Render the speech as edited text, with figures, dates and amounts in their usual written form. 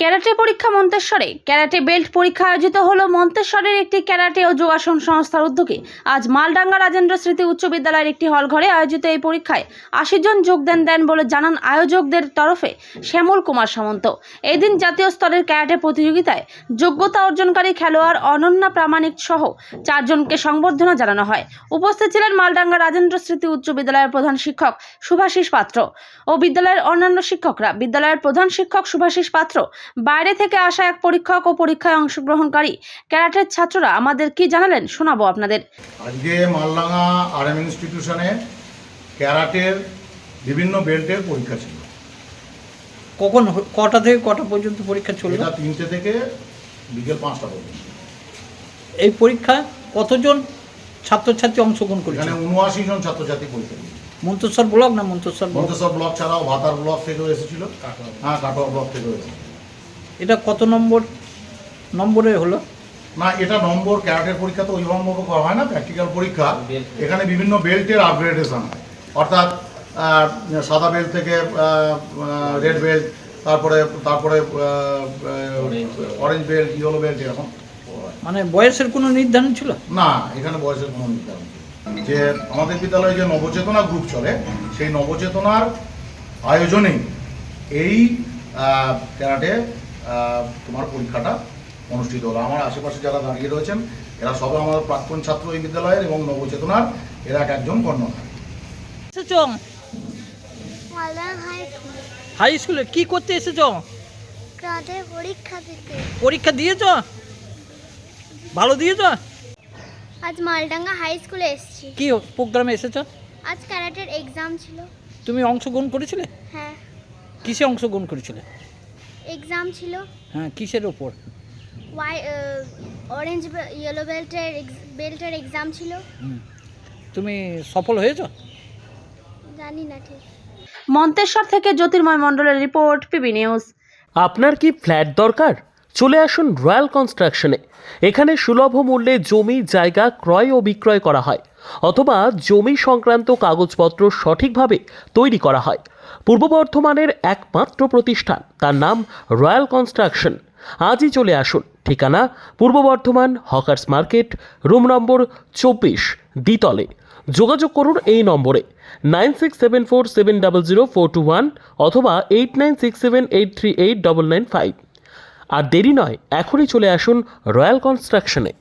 Karate পরীক্ষা মন্তেশ্বরে karate belt পরীক্ষা আয়োজিত হলো মন্তেশ্বরের একটি ক্যারাটে ও যোগাসন সংস্থার উদ্যোগে। আজ মালডাঙ্গা রাজেন্দ্র স্মৃতি উচ্চ বিদ্যালয়ের একটি হলঘরে আয়োজিত এই পরীক্ষায় ৮০ জন যোগ দেন বলে জানান আয়োজকদের তরফে শ্যামল কুমার সামন্ত। এই দিন জাতীয় স্তরের ক্যারাটে প্রতিযোগিতায় যোগ্যতা অর্জনকারী খেলোয়াড় অনন্যা প্রামাণিক সহ ৪ জনকে সংবর্ধনা জানানো হয়। উপস্থিত ছিলেন মালডাঙ্গা রাজেন্দ্র স্মৃতি উচ্চ বিদ্যালয়ের প্রধান শিক্ষক শুভাশিস পাত্র ও বিদ্যালয়ের অন্যান্য শিক্ষকরা। বিদ্যালয়ের প্রধান শিক্ষক শুভাশিস পাত্র, বাইরে থেকে আসা এক পরীক্ষক ও পরীক্ষায় অংশগ্রহণকারী ক্যারাটের ছাত্ররা আমাদের কি জানালেন শোনাবো আপনাদের। আজকে মালডাঙ্গা RM ইনস্টিটিউশনে ক্যারাটের বিভিন্ন বেল্টের পরীক্ষা ছিল। কখন কটা থেকে কটা পর্যন্ত পরীক্ষা চলবে? এটা 3টে থেকে বিকেল 5টা পর্যন্ত। এই পরীক্ষা কতজন ছাত্রছাত্রী অংশগ্রহণ করেছে? এখানে 79 জন ছাত্রছাত্রী পরীক্ষা দিয়েছে। মন্তেশ্বর ব্লক না মন্তেশ্বর মন্তেশ্বর ব্লক ছাড়াও ভাতার ব্লক থেকেও এসেছিল, কাটোয়া ব্লক থেকেও এসেছিল। এটা কত নম্বরে হলো? না, এটা নম্বর ক্যারাটের পরীক্ষা তো ওইভাবে করা হয় না, প্র্যাকটিক্যাল পরীক্ষা। এখানে বিভিন্ন বেল্টের আপগ্রেডেশন হয়, অর্থাৎ সাদা বেল্ট থেকে রেড বেল্ট, তারপরে অরেঞ্জ বেল্ট, ইয়েলো বেল্ট, এরকম। মানে বয়সের কোনো নির্ধারণ ছিল না, এখানে বয়সের কোনো নির্ধারণ নেই। যে আমাদের বিদ্যালয়ে যে নবচেতনা গ্রুপ চলে, সেই নবচেতনার আয়োজনেই এই ক্যারাটে তোমার পরীক্ষাটা অনুষ্ঠিত হলো। আমার আশেপাশে যারা দাঁড়িয়ে রয়েছেন এরা সবাই আমার প্রাক্তন ছাত্র এই বিদ্যালয়ের এবং নবচেতনার এরা একজন কর্ণধার। হাই স্কুলে কি করতে এসেছো? ক্যারাটে পরীক্ষা দিতে। পরীক্ষা দিয়েছো? ভালো দিয়েছো? আজ মালডাঙ্গা হাই স্কুলে এসেছি। কি প্রোগ্রামে এসেছো? আজ ক্যারাটের এক্সাম ছিল। তুমি অংশগ্রহণ করেছিলে? হ্যাঁ, কিসে অংশগ্রহণ করেছিলে? এক্সাম ছিল। হ্যাঁ, কিসের ওপর? অরেঞ্জ ইয়েলো বেল্টের এক্সাম ছিল। তুমি সফল হয়েছো? জানি না ঠিক। মন্তেশ্বর থেকে জ্যোতির্ময় মণ্ডলের রিপোর্ট, পিবি নিউজ। আপনার কি ফ্ল্যাট দরকার? চলে আসুন রয়্যাল কনস্ট্রাকশনে। এখানে সুলভ মূল্যে জমি জায়গা ক্রয় ও বিক্রয় করা হয়, অথবা জমি সংক্রান্ত কাগজপত্র সঠিকভাবে তৈরি করা হয়। পূর্ব বর্ধমানের একমাত্র প্রতিষ্ঠান, তার নাম রয়্যাল কনস্ট্রাকশন। আজই চলে আসুন। ঠিকানা পূর্ব Bardhaman hawkers market, room number 24, দ্বিতলে। যোগাযোগ করুন এই নম্বরে 9674700421 অথবা 8967838995। আর দেরি নয়, এখনই চলে আসুন রয়্যাল কনস্ট্রাকশনে।